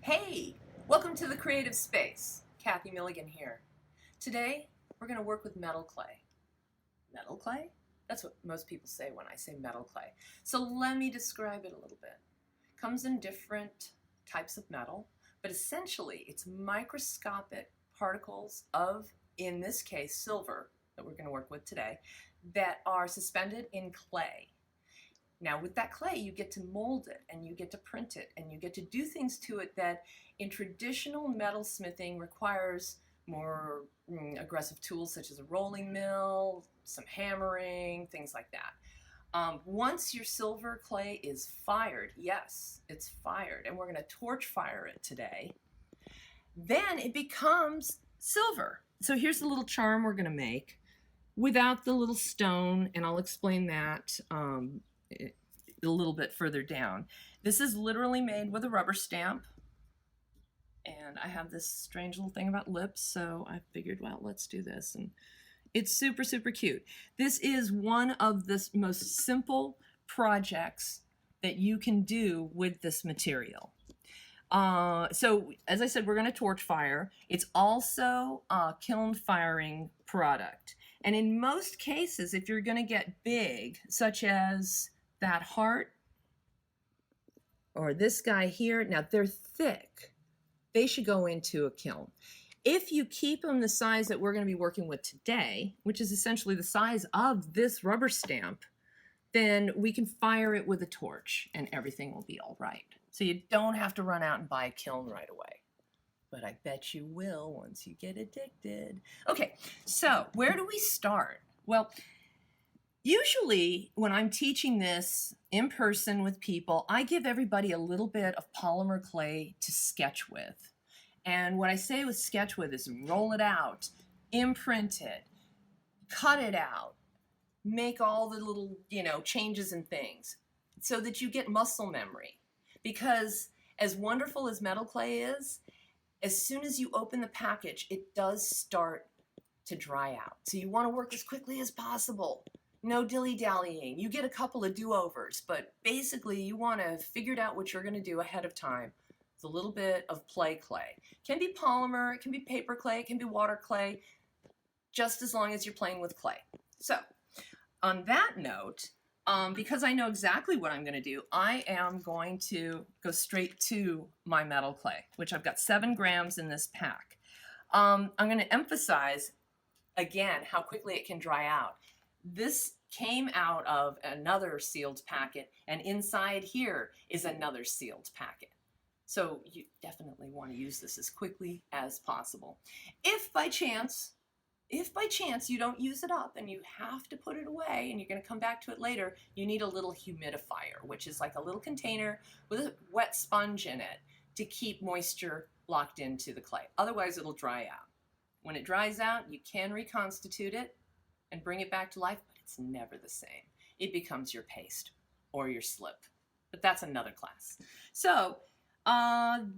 Hey, welcome to the Creative Space. Kathy Milligan here. Today, we're going to work with metal clay. Metal clay? That's what most people say when I say metal clay. So let me describe it a little bit. It comes in different types of metal, but essentially it's microscopic particles of, in this case, silver that we're going to work with today, that are suspended in clay. Now with that clay, you get to mold it and you get to print it and you get to do things to it that in traditional metal smithing requires more aggressive tools such as a rolling mill, some hammering, things like that. Once your silver clay is fired, yes, it's fired, and we're going to torch fire it today, then it becomes silver. So here's the little charm we're going to make without the little stone, and I'll explain that a little bit further down. This is literally made with a rubber stamp, and I have this strange little thing about lips, so I figured, well, let's do this, and it's super, super cute. This is one of the most simple projects that you can do with this material. So as I said, we're going to torch fire. It's also a kiln firing product. And in most cases, if you're going to get big, such as that heart or this guy here, now they're thick. They should go into a kiln. If you keep them the size that we're going to be working with today, which is essentially the size of this rubber stamp, then we can fire it with a torch and everything will be all right. So you don't have to run out and buy a kiln right away. But I bet you will once you get addicted. Okay, so where do we start? Well, usually when I'm teaching this in person with people, I give everybody a little bit of polymer clay to sketch with. And what I say with sketch with is roll it out, imprint it, cut it out, make all the little, changes and things so that you get muscle memory. Because as wonderful as metal clay is, as soon as you open the package, it does start to dry out. So you want to work as quickly as possible. No dilly-dallying. You get a couple of do-overs, but basically you want to figure out what you're going to do ahead of time. It's a little bit of play clay. It can be polymer, it can be paper clay, it can be water clay, just as long as you're playing with clay. So on that note, because I know exactly what I'm going to do, I am going to go straight to my metal clay, which I've got 7 grams in this pack. I'm going to emphasize, again, how quickly it can dry out. This came out of another sealed packet, and inside here is another sealed packet. So you definitely want to use this as quickly as possible. If by chance you don't use it up and you have to put it away and you're going to come back to it later, you need a little humidifier, which is like a little container with a wet sponge in it to keep moisture locked into the clay. Otherwise, it'll dry out. When it dries out, you can reconstitute it and bring it back to life, but it's never the same. It becomes your paste or your slip, but that's another class. So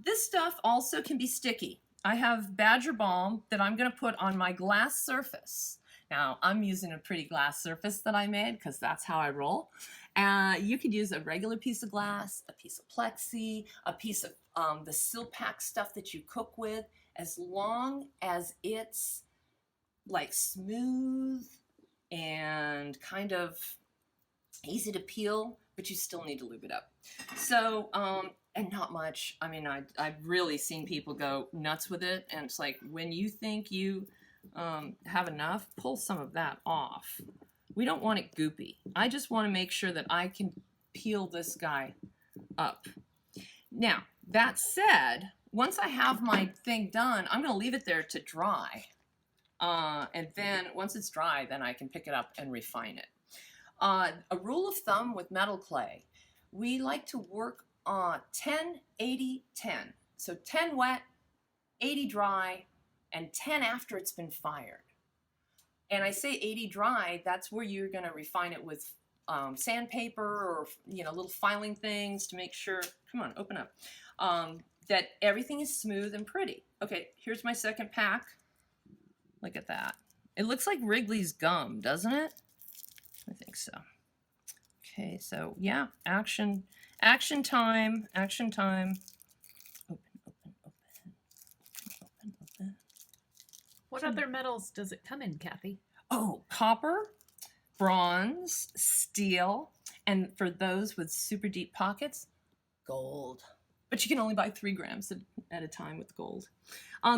this stuff also can be sticky. I have Badger Balm that I'm going to put on my glass surface. Now, I'm using a pretty glass surface that I made because that's how I roll. You could use a regular piece of glass, a piece of plexi, a piece of the Silpak stuff that you cook with, as long as it's like smooth and kind of easy to peel, but you still need to lube it up. So, and not much. I mean, I've really seen people go nuts with it, and it's like, when you think you have enough, pull some of that off. We don't want it goopy. I just want to make sure that I can peel this guy up. Now, that said, once I have my thing done, I'm going to leave it there to dry. And then once it's dry, then I can pick it up and refine it. A rule of thumb with metal clay, we like to work on 10, 80, 10. So 10 wet, 80 dry, and 10 after it's been fired. And I say 80 dry, that's where you're going to refine it with sandpaper or little filing things to make sure, come on, open up, that everything is smooth and pretty. Okay, here's my second pack. Look at that. It looks like Wrigley's gum, doesn't it? I think so. Okay, so yeah, action time. Open. What other metals does it come in, Kathy? Oh, copper, bronze, steel, and for those with super deep pockets, gold. But you can only buy 3 grams at a time with gold.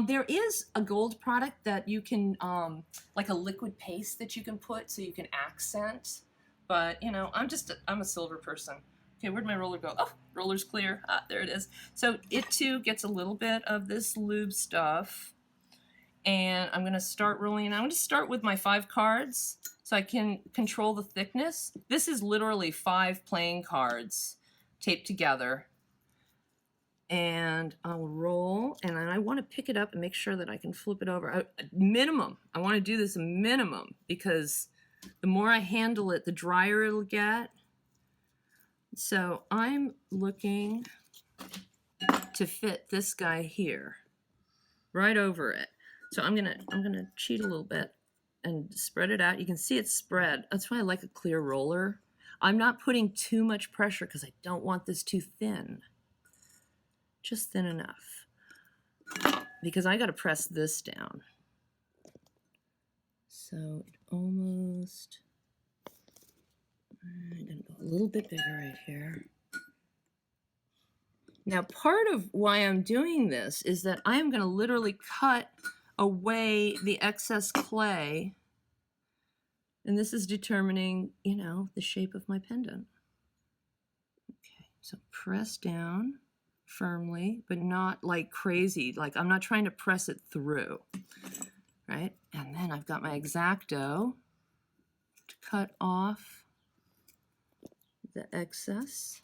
There is a gold product that you can, like a liquid paste that you can put so you can accent. But, you know, I'm a silver person. Okay, where'd my roller go? Oh, roller's clear. Ah, there it is. So it too gets a little bit of this lube stuff. And I'm going to start rolling. And I'm going to start with my 5 cards so I can control the thickness. This is literally 5 playing cards taped together. And I'll roll, and I want to pick it up and make sure that I can flip it over. Minimum. I want to do this a minimum because the more I handle it, the drier it'll get. So I'm looking to fit this guy here, right over it. So I'm gonna cheat a little bit and spread it out. You can see it's spread. That's why I like a clear roller. I'm not putting too much pressure because I don't want this too thin. Just thin enough. Because I gotta press this down. So it almost, I'm gonna go a little bit bigger right here. Now part of why I'm doing this is that I am gonna literally cut away the excess clay, and this is determining, you know, the shape of my pendant. Okay, so press down firmly, but not like crazy. Like I'm not trying to press it through, right? And then I've got my X-Acto to cut off the excess.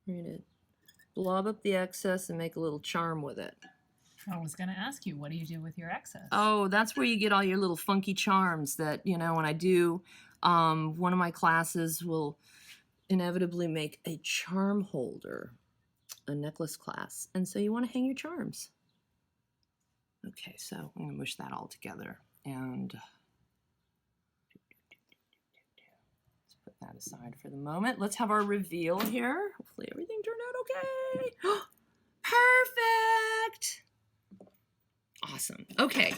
We're gonna blob up the excess and make a little charm with it. I was going to ask you, what do you do with your excess? Oh, that's where you get all your little funky charms that, you know, when I do, one of my classes will inevitably make a charm holder, a necklace class. And so you want to hang your charms. Okay, so I'm going to mush that all together. And let's put that aside for the moment. Let's have our reveal here. Hopefully everything turned out okay. Perfect! Awesome. Okay.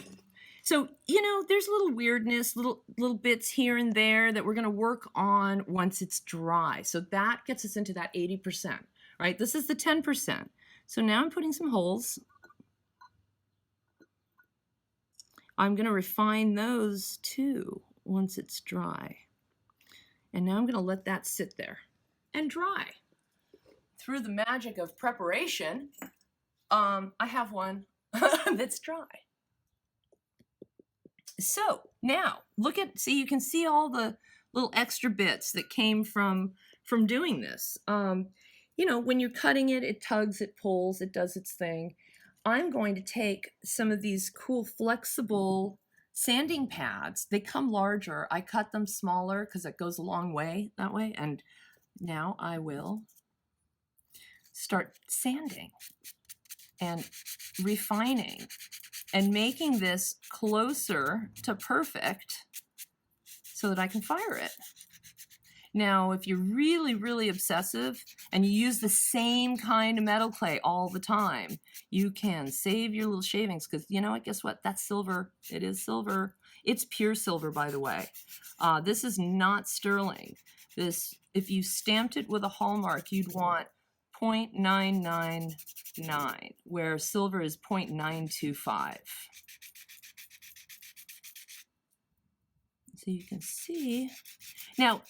So, you know, there's a little weirdness, little bits here and there that we're going to work on once it's dry. So that gets us into that 80%, right? This is the 10%. So now I'm putting some holes. I'm going to refine those too once it's dry. And now I'm going to let that sit there and dry. Through the magic of preparation, I have one that's dry. So now look at, see, you can see all the little extra bits that came from doing this. You know, when you're cutting it, it tugs, it pulls, it does its thing. I'm going to take some of these cool flexible sanding pads. They come larger. I cut them smaller because it goes a long way that way. And now I will start sanding and refining and making this closer to perfect so that I can fire it. Now, if you're really, really obsessive and you use the same kind of metal clay all the time, you can save your little shavings because, you know what, guess what? That's silver. It is silver. It's pure silver, by the way. This is not sterling. This, if you stamped it with a hallmark, you'd want 0.999, where silver is 0.925. So you can see. Now,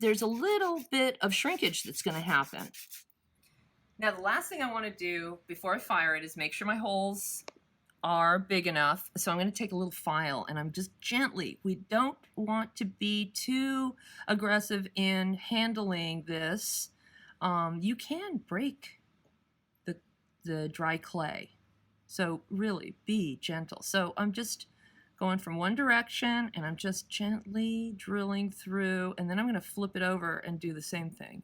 there's a little bit of shrinkage that's going to happen. Now, the last thing I want to do before I fire it is make sure my holes are big enough. So I'm going to take a little file and I'm just gently, we don't want to be too aggressive in handling this. You can break the dry clay. So really be gentle. So I'm just going from one direction and I'm just gently drilling through, and then I'm going to flip it over and do the same thing.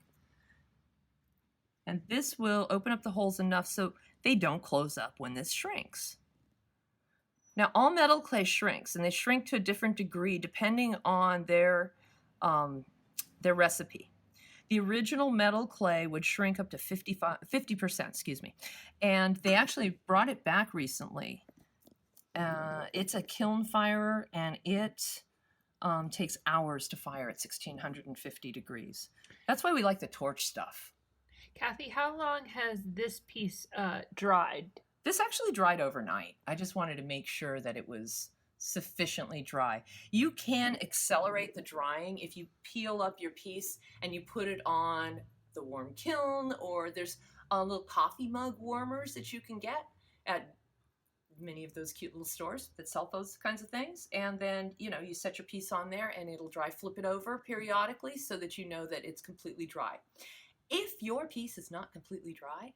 And this will open up the holes enough so they don't close up when this shrinks. Now all metal clay shrinks, and they shrink to a different degree depending on their recipe. The original metal clay would shrink up to 50%, excuse me. And they actually brought it back recently It's a kiln firer, and it takes hours to fire at 1650 degrees. That's why we like the torch stuff. Kathy, how long has this piece dried? This actually dried overnight. I just wanted to make sure that it was sufficiently dry. You can accelerate the drying if you peel up your piece and you put it on the warm kiln, or there's little coffee mug warmers that you can get at many of those cute little stores that sell those kinds of things. And then, you know, you set your piece on there and it'll dry. Flip it over periodically so that you know that it's completely dry. If your piece is not completely dry,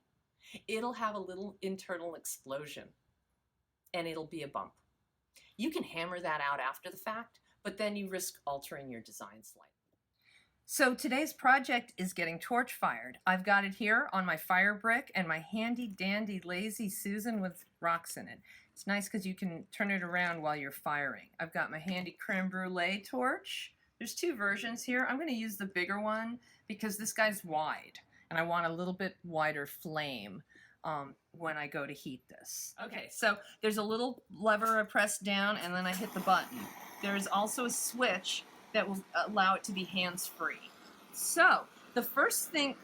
it'll have a little internal explosion and it'll be a bump. You can hammer that out after the fact, but then you risk altering your design slightly. So today's project is getting torch fired. I've got it here on my fire brick and my handy dandy Lazy Susan with rocks in it. It's nice because you can turn it around while you're firing. I've got my handy creme brulee torch. There's two versions here. I'm going to use the bigger one because this guy's wide and I want a little bit wider flame when I go to heat this. Okay, so there's a little lever I press down and then I hit the button. There's also a switch that will allow it to be hands-free. So the first thing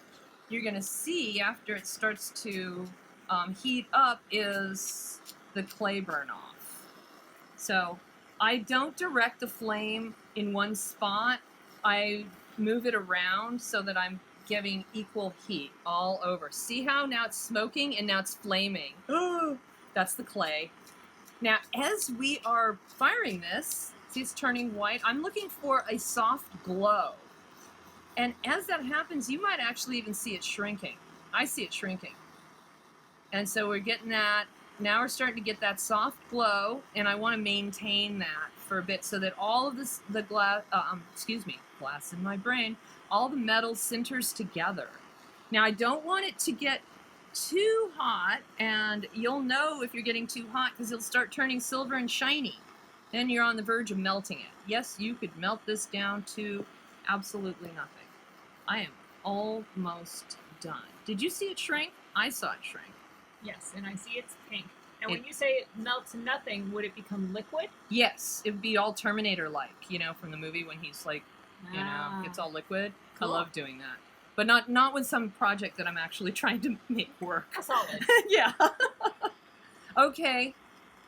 you're going to see after it starts to heat up is the clay burn off. So I don't direct the flame in one spot. I move it around so that I'm giving equal heat all over. See how now it's smoking and now it's flaming? That's the clay. Now, as we are firing this, see it's turning white. I'm looking for a soft glow. And as that happens, you might actually even see it shrinking. I see it shrinking. And so we're getting that. Now we're starting to get that soft glow, and I want to maintain that for a bit so that all of this, the glass in my brain, all the metal sinters together. Now I don't want it to get too hot, and you'll know if you're getting too hot because it'll start turning silver and shiny. Then you're on the verge of melting it. Yes, you could melt this down to absolutely nothing. I am almost done. Did you see it shrink? I saw it shrink. Yes, and I see it's pink. And when you say it melts to nothing, would it become liquid? Yes, it would be all Terminator-like, you know, from the movie when he's like, you know, gets all liquid. Cool. I love doing that. But not with some project that I'm actually trying to make work. Solid. Yeah. Okay.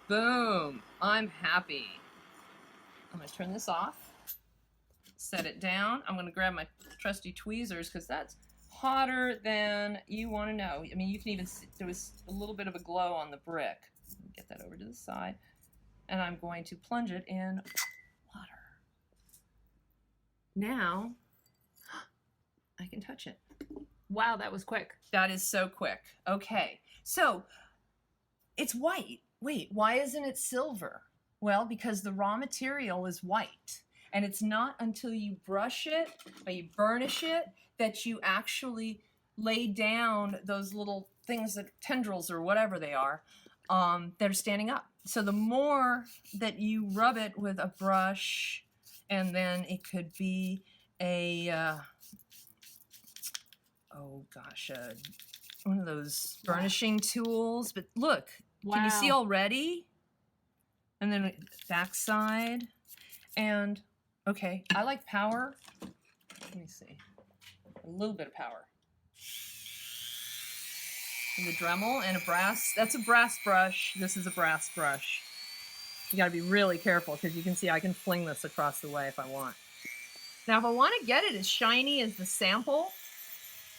Boom. I'm happy. I'm going to turn this off. Set it down. I'm going to grab my trusty tweezers because that's hotter than you want to know. I mean, you can even see there was a little bit of a glow on the brick. Get that over to the side. And I'm going to plunge it in water. Now, I can touch it. Wow, that was quick. That is so quick. Okay, so it's white. Wait, why isn't it silver? Well, because the raw material is white. And it's not until you brush it or you burnish it that you actually lay down those little things, that tendrils or whatever they are, that are standing up. So the more that you rub it with a brush, and then it could be a, one of those burnishing tools. But look, can you see already? And then backside. And, okay, I like power. Let me see. A little bit of power. And the Dremel and a brass. That's a brass brush. This is a brass brush. You gotta be really careful because you can see I can fling this across the way if I want. Now, if I want to get it as shiny as the sample,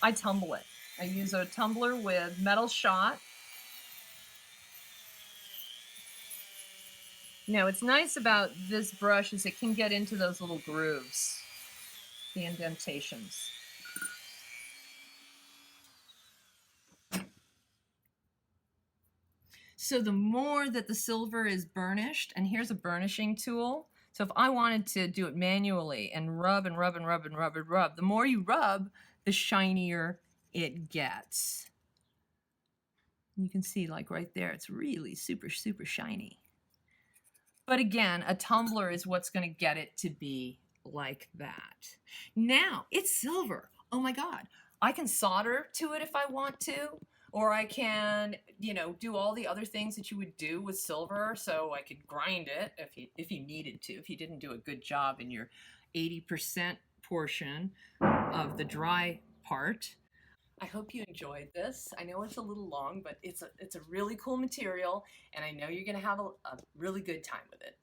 I tumble it. I use a tumbler with metal shot. Now, what's nice about this brush is it can get into those little grooves, the indentations. So the more that the silver is burnished, and here's a burnishing tool. So if I wanted to do it manually and rub and rub and rub and rub and rub, the more you rub, the shinier it gets. You can see like right there, it's really super, super shiny. But again, a tumbler is what's going to get it to be like that. Now, it's silver. Oh my God. I can solder to it if I want to, Or I can, do all the other things that you would do with silver. So I could grind it if you needed to, if you didn't do a good job in your 80% portion of the dry part. I hope you enjoyed this. I know it's a little long, but it's a really cool material, and I know you're going to have a really good time with it.